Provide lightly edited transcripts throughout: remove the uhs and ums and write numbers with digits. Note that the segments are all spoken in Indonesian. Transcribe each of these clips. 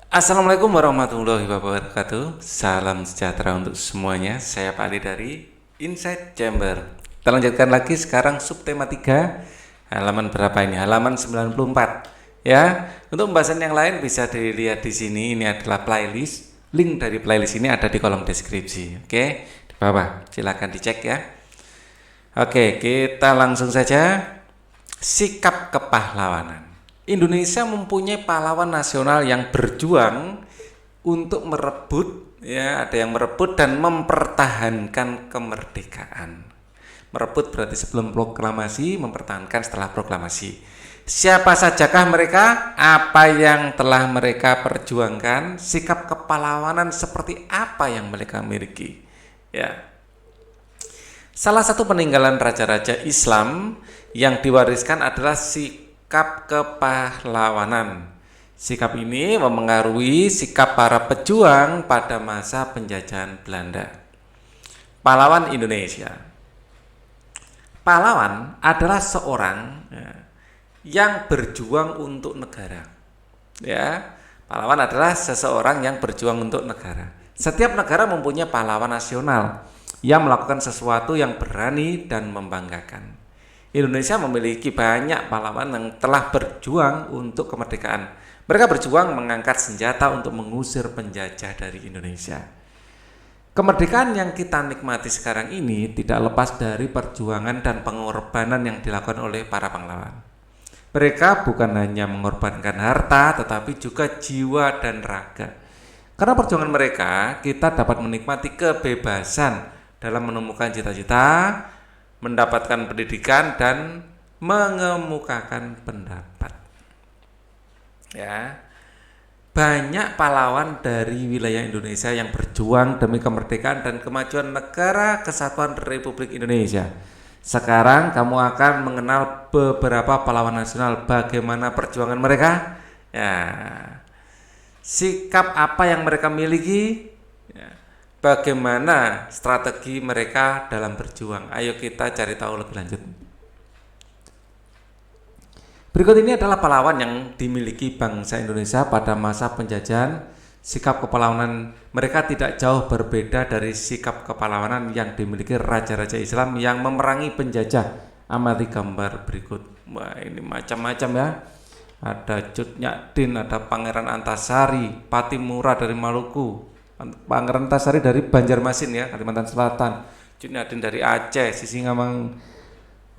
Assalamualaikum warahmatullahi wabarakatuh. Salam sejahtera untuk semuanya. Saya Pak Ali dari Inside Chamber. Kita lanjutkan lagi sekarang subtema 3. Halaman berapa ini? Halaman 94. Ya, untuk pembahasan yang lain bisa dilihat di sini. Ini adalah playlist. Link dari playlist ini ada di kolom deskripsi. Oke, di bawah. Silakan dicek ya. Oke, kita langsung saja. Sikap kepahlawanan. Indonesia mempunyai pahlawan nasional yang berjuang untuk merebut, ya, ada yang merebut dan mempertahankan kemerdekaan. Merebut berarti sebelum proklamasi, mempertahankan setelah proklamasi. Siapa sajakah mereka? Apa yang telah mereka perjuangkan? Sikap kepahlawanan seperti apa yang mereka miliki? Ya. Salah satu peninggalan raja-raja Islam yang diwariskan adalah sikap kepahlawanan. Sikap ini memengaruhi sikap para pejuang pada masa penjajahan Belanda. Pahlawan Indonesia. Pahlawan adalah seorang yang berjuang untuk negara. Ya, pahlawan adalah seseorang yang berjuang untuk negara. Setiap negara mempunyai pahlawan nasional yang melakukan sesuatu yang berani dan membanggakan. Indonesia memiliki banyak pahlawan yang telah berjuang untuk kemerdekaan. Mereka berjuang mengangkat senjata untuk mengusir penjajah dari Indonesia. Kemerdekaan yang kita nikmati sekarang ini tidak lepas dari perjuangan dan pengorbanan yang dilakukan oleh para pahlawan. Mereka bukan hanya mengorbankan harta, tetapi juga jiwa dan raga. Karena perjuangan mereka, kita dapat menikmati kebebasan dalam menemukan cita-cita, mendapatkan pendidikan, dan mengemukakan pendapat. Ya, banyak pahlawan dari wilayah Indonesia yang berjuang demi kemerdekaan dan kemajuan negara kesatuan Republik Indonesia. Sekarang kamu akan mengenal beberapa pahlawan nasional, bagaimana perjuangan mereka. Ya, sikap apa yang mereka miliki. Ya, bagaimana strategi mereka dalam berjuang. Ayo kita cari tahu lebih lanjut. Berikut ini adalah pahlawan yang dimiliki bangsa Indonesia pada masa penjajahan. Sikap kepahlawanan mereka tidak jauh berbeda dari sikap kepahlawanan yang dimiliki raja-raja Islam yang memerangi penjajah. Amati gambar berikut. Wah, ini macam-macam ya. Ada Cut Nyak Dien, ada Pangeran Antasari, Patimura dari Maluku, Pangeran Antasari dari Banjarmasin ya, Kalimantan Selatan, Cut Nyak Dien dari Aceh, Sisingamang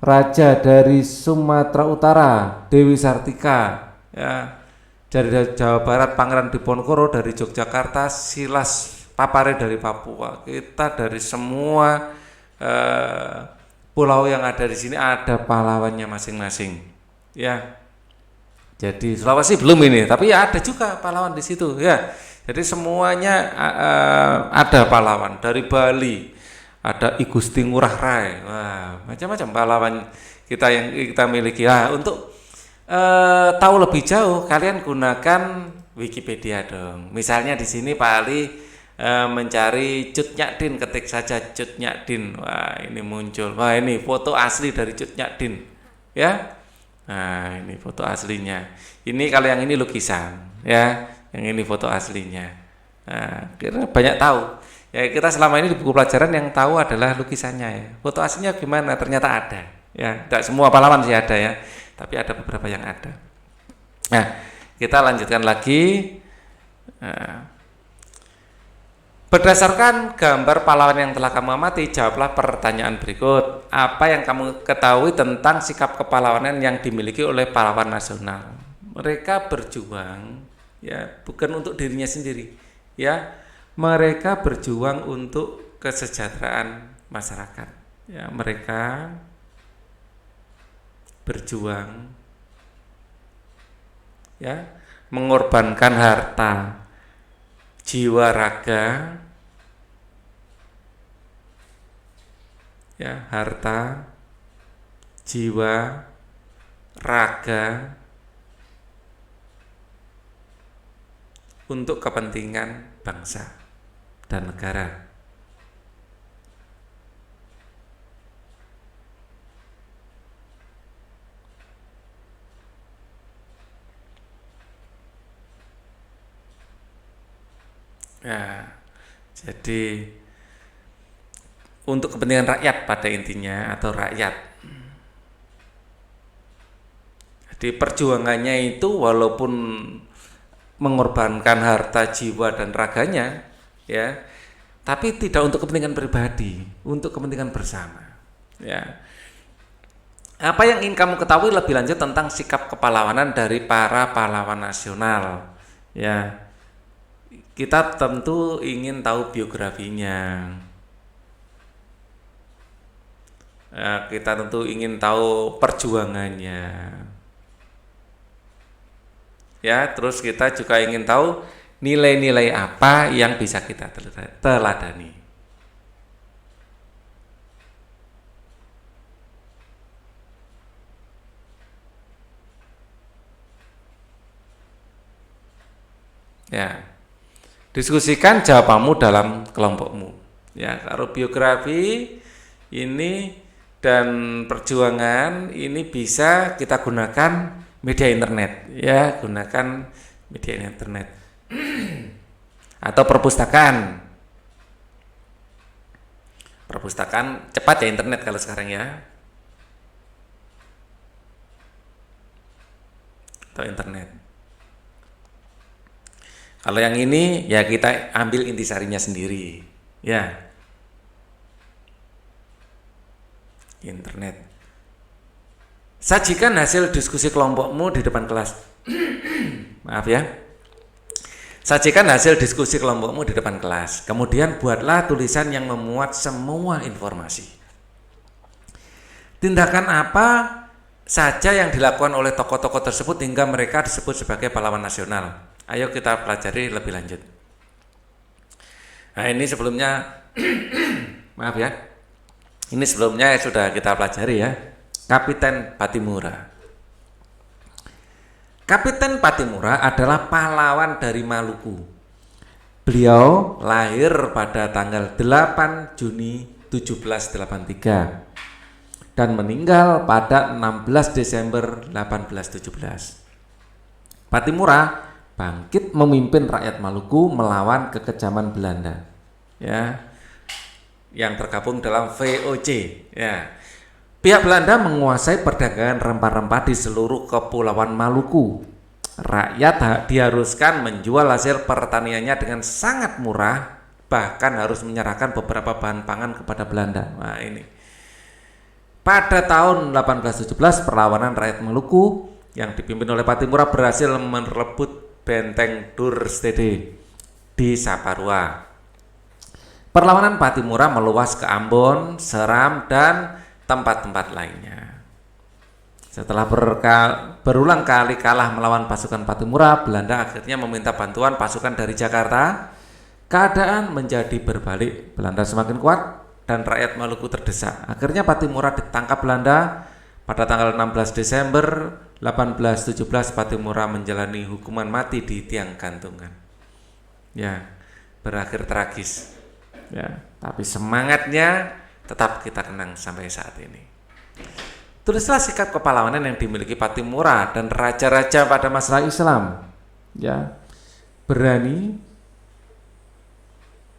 Raja dari Sumatera Utara, Dewi Sartika ya, dari Jawa Barat Pangeran Diponegoro, dari Yogyakarta Silas Papare dari Papua. Kita dari semua pulau yang ada di sini ada pahlawannya masing-masing ya. Jadi Sulawesi belum ini, tapi ya ada juga pahlawan di situ ya. Jadi semuanya ada pahlawan. Dari Bali ada I Gusti Ngurah Rai, wah, macam-macam pahlawan kita yang kita miliki. Nah, untuk tahu lebih jauh, kalian gunakan Wikipedia dong. Misalnya di sini Pak Ali mencari Cut Nyak Dien, ketik saja Cut Nyak Dien. Wah, ini muncul. Wah, ini foto asli dari Cut Nyak Dien. Ya. Nah, ini foto aslinya. Ini kalau yang ini lukisan, ya. Yang ini foto aslinya. Nah, kita banyak tahu. Ya, kita selama ini di buku pelajaran yang tahu adalah lukisannya ya. Foto aslinya gimana? Ternyata ada. Ya, tidak semua pahlawan sih ada ya, tapi ada beberapa yang ada. Nah, kita lanjutkan lagi. Nah, berdasarkan gambar pahlawan yang telah kamu amati, jawablah pertanyaan berikut. Apa yang kamu ketahui tentang sikap kepahlawanan yang dimiliki oleh pahlawan nasional? Mereka berjuang ya bukan untuk dirinya sendiri, ya. Mereka berjuang untuk kesejahteraan masyarakat. Ya, mereka berjuang ya mengorbankan harta, jiwa raga, ya, harta, jiwa, raga untuk kepentingan bangsa dan negara. Ya, jadi untuk kepentingan rakyat pada intinya atau rakyat. Jadi perjuangannya itu walaupun mengorbankan harta, jiwa dan raganya, ya, tapi tidak untuk kepentingan pribadi, untuk kepentingan bersama. Ya. Apa yang ingin kamu ketahui lebih lanjut tentang sikap kepahlawanan dari para pahlawan nasional? Ya, kita tentu ingin tahu biografinya. Ya, kita tentu ingin tahu perjuangannya. Ya, terus kita juga ingin tahu nilai-nilai apa yang bisa kita teladani. Ya, diskusikan jawabanmu dalam kelompokmu. Ya, kalau biografi ini dan perjuangan ini bisa kita gunakan media internet, ya, gunakan media internet atau perpustakaan. Perpustakaan cepat ya internet kalau sekarang ya, atau internet. Kalau yang ini ya kita ambil intisarinya sendiri, ya, internet. Sajikan hasil diskusi kelompokmu di depan kelas. Maaf ya. Sajikan hasil diskusi kelompokmu di depan kelas. Kemudian buatlah tulisan yang memuat semua informasi. Tindakan apa saja yang dilakukan oleh tokoh-tokoh tersebut hingga mereka disebut sebagai pahlawan nasional. Ayo kita pelajari lebih lanjut. Nah, ini sebelumnya maaf ya. Ini sebelumnya sudah kita pelajari ya. Kapiten Pattimura. Kapiten Pattimura adalah pahlawan dari Maluku. Beliau lahir pada tanggal 8 Juni 1783 dan meninggal pada 16 Desember 1817. Pattimura bangkit memimpin rakyat Maluku melawan kekejaman Belanda, ya, yang tergabung dalam VOC. Ya, pihak Belanda menguasai perdagangan rempah-rempah di seluruh kepulauan Maluku. Rakyat diharuskan menjual hasil pertaniannya dengan sangat murah, bahkan harus menyerahkan beberapa bahan pangan kepada Belanda. Nah, ini pada tahun 1817 perlawanan rakyat Maluku yang dipimpin oleh Pattimura berhasil merebut Benteng Durstede di Saparua. Perlawanan Pattimura meluas ke Ambon, Seram, dan tempat-tempat lainnya. Setelah berulang kali kalah melawan pasukan Pattimura, Belanda akhirnya meminta bantuan pasukan dari Jakarta. Keadaan menjadi berbalik, Belanda semakin kuat dan rakyat Maluku terdesak. Akhirnya Pattimura ditangkap Belanda. Pada tanggal 16 Desember 1817 Pattimura menjalani hukuman mati di tiang gantungan. Ya, berakhir tragis. Ya, tapi semangatnya tetap kita kenang sampai saat ini. Tulislah sikap kepahlawanan yang dimiliki Pattimura dan raja-raja pada masa Islam. Ya, berani.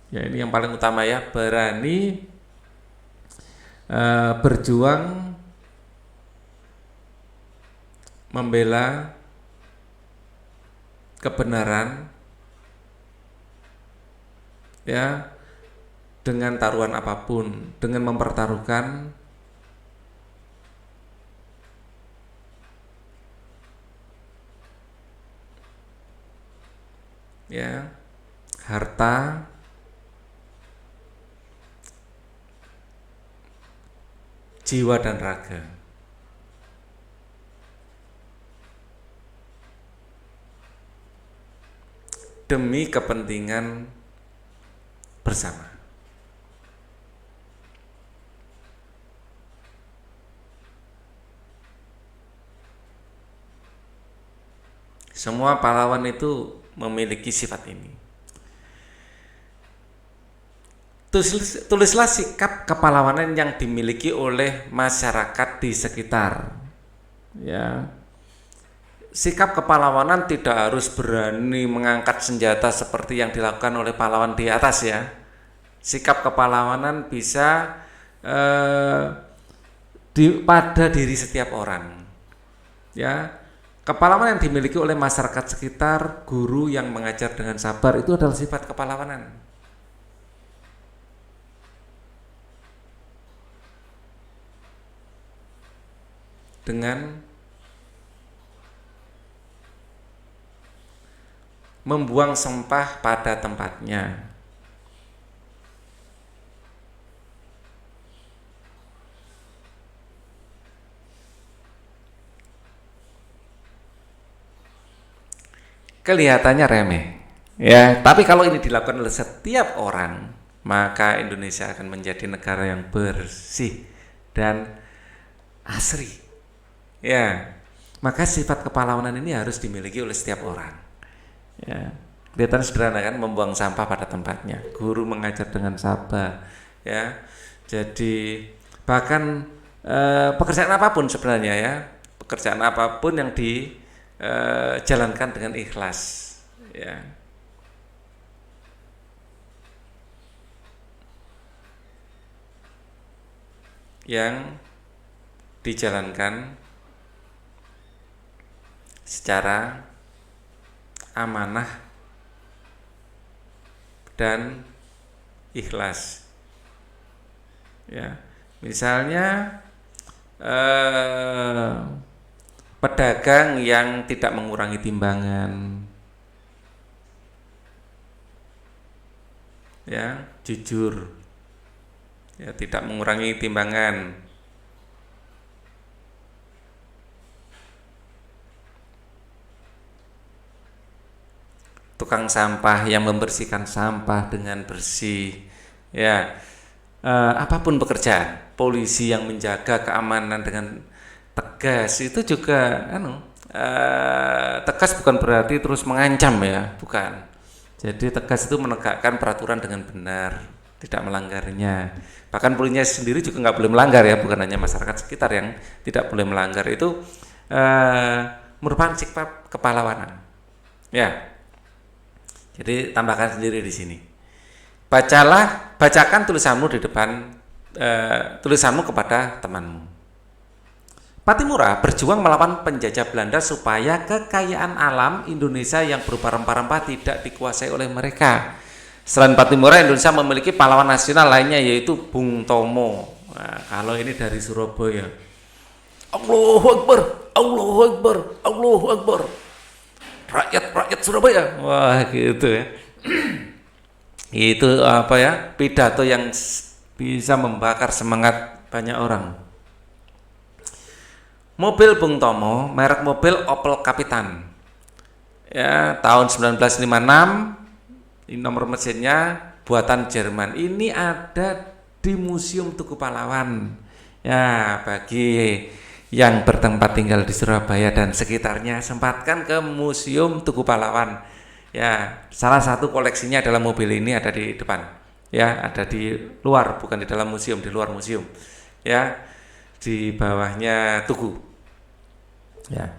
Ya, ini yang paling utama ya, berani berjuang membela kebenaran, ya, dengan taruhan apapun, dengan mempertaruhkan ya harta, jiwa dan raga. Demi kepentingan bersama. Semua pahlawan itu memiliki sifat ini. Tulislah sikap kepahlawanan yang dimiliki oleh masyarakat di sekitar. Ya. sikap kepahlawanan tidak harus berani mengangkat senjata seperti yang dilakukan oleh pahlawan di atas ya. Sikap kepahlawanan bisa pada diri setiap orang. Ya, kepahlawanan yang dimiliki oleh masyarakat sekitar, guru yang mengajar dengan sabar itu adalah sifat kepahlawanan. Dengan membuang sampah pada tempatnya. Kelihatannya remeh. Ya, tapi kalau ini dilakukan oleh setiap orang, maka Indonesia akan menjadi negara yang bersih dan asri. Ya, maka sifat kepahlawanan ini harus dimiliki oleh setiap orang. Ya, kelihatan sederhana kan, membuang sampah pada tempatnya, guru mengajar dengan sabar. Ya, jadi bahkan pekerjaan apapun sebenarnya ya, pekerjaan apapun yang dijalankan dengan ikhlas. Ya. Yang dijalankan secara amanah dan ikhlas. Ya, misalnya pedagang yang tidak mengurangi timbangan, ya, jujur, ya, tidak mengurangi timbangan. Tukang sampah yang membersihkan sampah dengan bersih, ya, apapun pekerjaan, polisi yang menjaga keamanan dengan tegas, itu juga tegas bukan berarti terus mengancam ya, bukan. Jadi tegas itu menegakkan peraturan dengan benar, tidak melanggarnya. Bahkan polisinya sendiri juga nggak boleh melanggar ya, bukan hanya masyarakat sekitar yang tidak boleh melanggar. Itu merupakan sikap kepahlawanan. Ya. Jadi tambahkan sendiri di sini. Bacakan tulisanmu di depan tulisanmu kepada temanmu. Patimura berjuang melawan penjajah Belanda supaya kekayaan alam Indonesia yang berupa rempah-rempah tidak dikuasai oleh mereka. Selain Patimura, Indonesia memiliki pahlawan nasional lainnya yaitu Bung Tomo. Nah, kalau ini dari Surabaya. Allahu Akbar, Allahu Akbar, Allahu Akbar. Rakyat Surabaya. Wah, gitu ya. Itu apa ya? Pidato yang bisa membakar semangat banyak orang. Mobil Bung Tomo, merek mobil Opel Kapitan. Ya, tahun 1956. Ini nomor mesinnya buatan Jerman. Ini ada di Museum Tugu Pahlawan. Ya, bagi yang bertempat tinggal di Surabaya dan sekitarnya, sempatkan ke Museum Tugu Pahlawan. Ya, salah satu koleksinya adalah mobil ini, ada di depan. Ya, ada di luar, bukan di dalam museum, di luar museum. Ya, di bawahnya Tugu. Ya.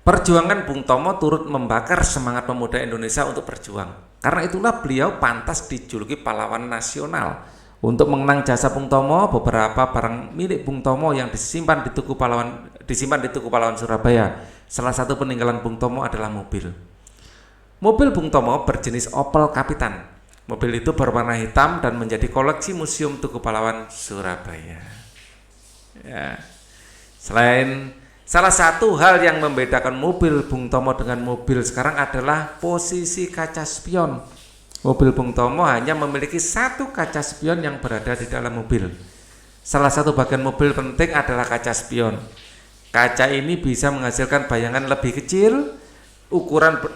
Perjuangan Bung Tomo turut membakar semangat pemuda Indonesia untuk berjuang. Karena itulah beliau pantas dijuluki pahlawan nasional. Untuk mengenang jasa Bung Tomo, beberapa barang milik Bung Tomo yang disimpan di Tugu Pahlawan Surabaya. Salah satu peninggalan Bung Tomo adalah mobil. Mobil Bung Tomo berjenis Opel Kapitan. Mobil itu berwarna hitam dan menjadi koleksi Museum Tugu Pahlawan Surabaya. Ya. Salah satu hal yang membedakan mobil Bung Tomo dengan mobil sekarang adalah posisi kaca spion. Mobil Bung Tomo hanya memiliki satu kaca spion yang berada di dalam mobil. Salah satu bagian mobil penting adalah kaca spion. Kaca ini bisa menghasilkan bayangan lebih kecil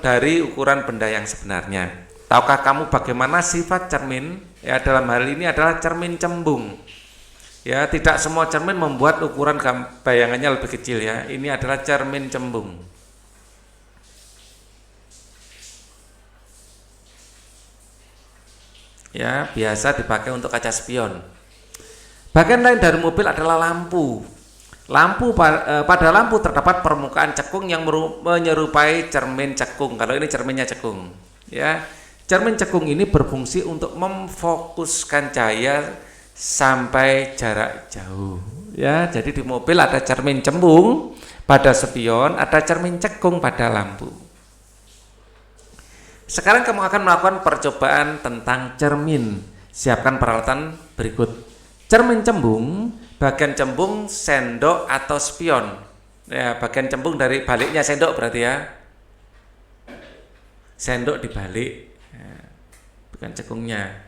dari ukuran benda yang sebenarnya. Tahukah kamu bagaimana sifat cermin? Ya, dalam hal ini adalah cermin cembung. Ya, tidak semua cermin membuat ukuran bayangannya lebih kecil ya. Ini adalah cermin cembung. Ya, biasa dipakai untuk kaca spion. Bagian lain dari mobil adalah lampu. Pada lampu terdapat permukaan cekung yang menyerupai cermin cekung. Kalau ini cerminnya cekung, ya. Cermin cekung ini berfungsi untuk memfokuskan cahaya sampai jarak jauh. Ya, jadi di mobil ada cermin cembung pada spion, ada cermin cekung pada lampu. Sekarang kamu akan melakukan percobaan tentang cermin. Siapkan peralatan berikut. Cermin cembung, bagian cembung sendok atau spion. Ya, bagian cembung dari baliknya sendok berarti ya. Sendok dibalik, ya, bukan cekungnya.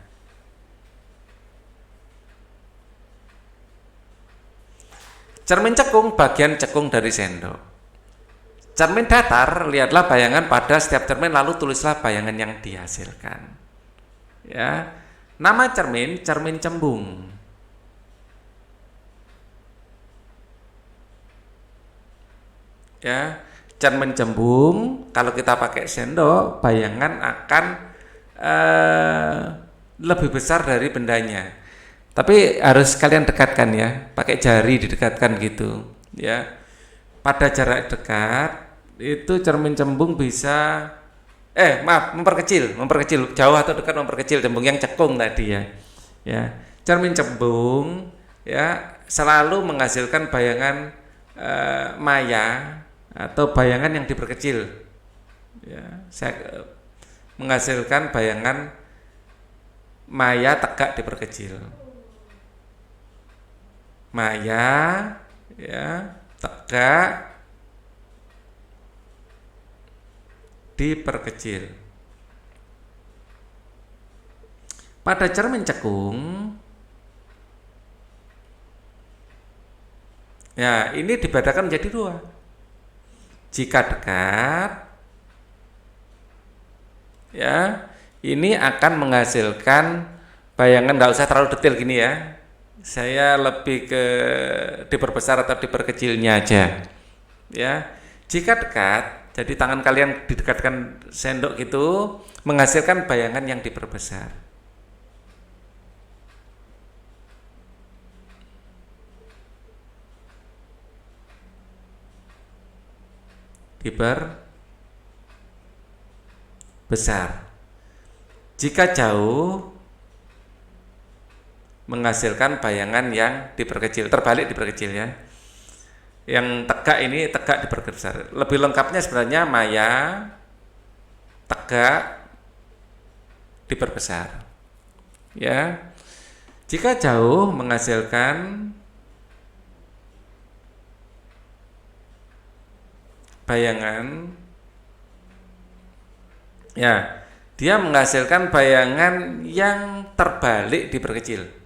Cermin cekung, bagian cekung dari sendok. Cermin datar, lihatlah bayangan pada setiap cermin lalu tulislah bayangan yang dihasilkan. Ya, nama cermin, cermin cembung. Ya, cermin cembung, kalau kita pakai sendok, bayangan akan lebih besar dari bendanya. Tapi harus kalian dekatkan ya, pakai jari didekatkan gitu. Ya, pada jarak dekat itu cermin cembung bisa memperkecil jauh atau dekat, memperkecil cembung yang cekung tadi ya. Ya, cermin cembung ya selalu menghasilkan bayangan maya atau bayangan yang diperkecil. Ya, saya menghasilkan bayangan maya tegak diperkecil. Maya ya tegak diperkecil. Pada cermin cekung, ya ini dibedakan menjadi dua. Jika dekat, ya ini akan menghasilkan bayangan, nggak usah terlalu detail gini ya. Saya lebih ke diperbesar atau diperkecilnya aja. Ya, jika dekat, jadi tangan kalian didekatkan sendok gitu, menghasilkan bayangan yang diperbesar. Diperbesar. Jika jauh, menghasilkan bayangan yang diperkecil, terbalik diperkecil ya. Yang tegak ini tegak diperbesar. Lebih lengkapnya sebenarnya maya tegak diperbesar. Ya. Jika jauh menghasilkan bayangan, ya, dia menghasilkan bayangan yang terbalik diperkecil.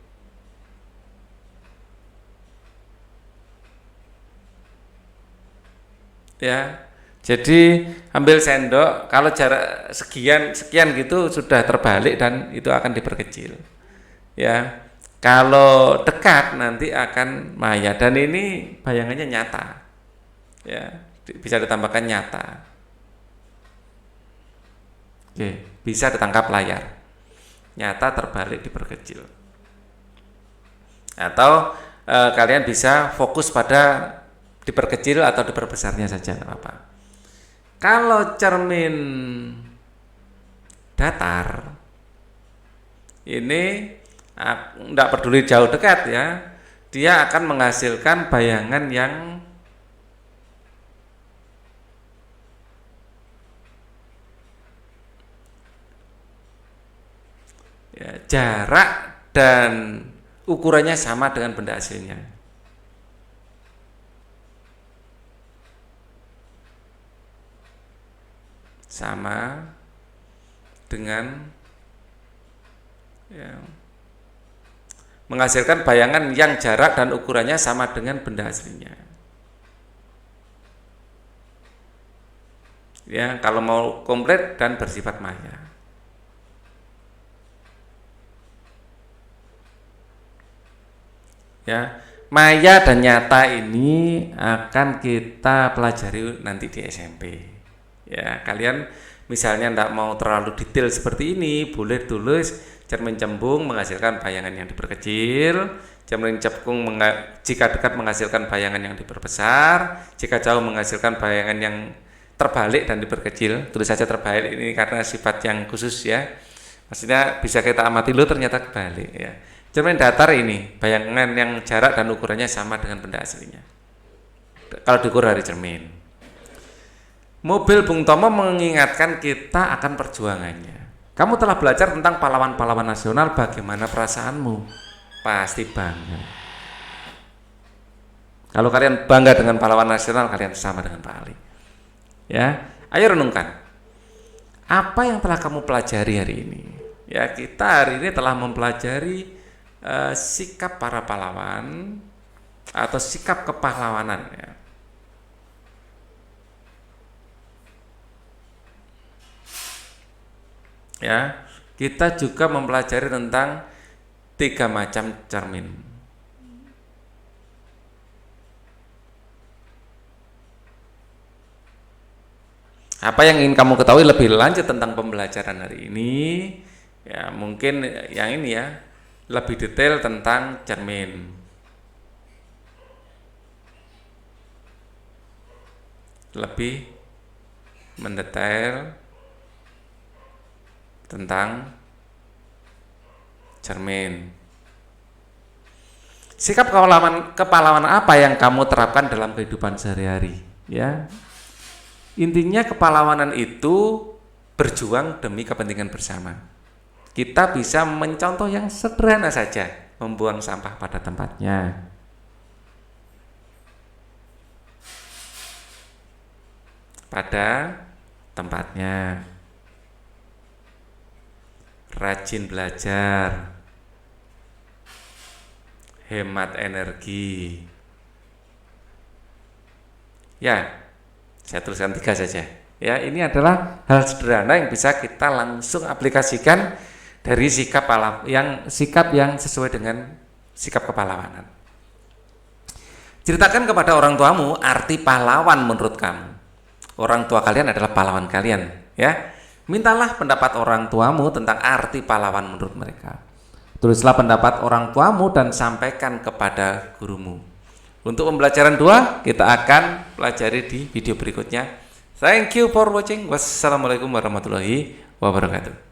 Ya, jadi ambil sendok, kalau jarak sekian gitu sudah terbalik dan itu akan diperkecil. Ya, kalau dekat nanti akan maya dan ini bayangannya nyata. Ya, bisa ditambahkan nyata. Oke, bisa ditangkap layar. Nyata terbalik diperkecil. Atau kalian bisa fokus pada diperkecil atau diperbesarnya saja, nggak apa-apa. Kalau cermin datar ini tidak peduli jauh dekat ya, dia akan menghasilkan bayangan yang ya, jarak dan ukurannya sama dengan benda aslinya. Sama dengan ya, menghasilkan bayangan yang jarak dan ukurannya sama dengan benda aslinya. Ya, kalau mau komplit dan bersifat maya. Ya, maya dan nyata ini akan kita pelajari nanti di SMP. Ya, kalian Misalnya tidak mau terlalu detail seperti ini, boleh tulis cermin cembung menghasilkan bayangan yang diperkecil, cermin cekung jika dekat menghasilkan bayangan yang diperbesar, jika jauh menghasilkan bayangan yang terbalik dan diperkecil. Tulis saja terbalik ini karena sifat yang khusus ya. Maksudnya bisa kita amati lo ternyata kebalik ya. Cermin datar ini bayangan yang jarak dan ukurannya sama dengan benda aslinya. Kalau diukur dari cermin. Mobil Bung Tomo mengingatkan kita akan perjuangannya. Kamu telah belajar tentang pahlawan-pahlawan nasional, bagaimana perasaanmu? Pasti bangga. Kalau kalian bangga dengan pahlawan nasional, kalian sama dengan Pak Ali. Ya, ayo renungkan. Apa yang telah kamu pelajari hari ini? Ya, kita hari ini telah mempelajari sikap para pahlawan atau sikap kepahlawanan ya. Ya, kita juga mempelajari tentang 3 macam cermin. Apa yang ingin kamu ketahui lebih lanjut tentang pembelajaran hari ini? Ya, mungkin yang ini ya, lebih detail tentang cermin. Lebih mendetail tentang cermin. Sikap kepahlawanan apa yang kamu terapkan dalam kehidupan sehari-hari? Ya, intinya kepahlawanan itu berjuang demi kepentingan bersama. Kita bisa mencontoh yang sederhana saja, membuang sampah pada tempatnya. Rajin belajar, hemat energi. Ya, saya tuliskan 3 saja. Ya, ini adalah hal sederhana yang bisa kita langsung aplikasikan dari sikap yang sesuai dengan sikap kepahlawanan. Ceritakan kepada orang tuamu arti pahlawan menurut kamu. Orang tua kalian adalah pahlawan kalian, ya. Mintalah pendapat orang tuamu tentang arti pahlawan menurut mereka. Tulislah pendapat orang tuamu dan sampaikan kepada gurumu. Untuk pembelajaran 2 kita akan pelajari di video berikutnya. Thank you for watching. Wassalamualaikum warahmatullahi wabarakatuh.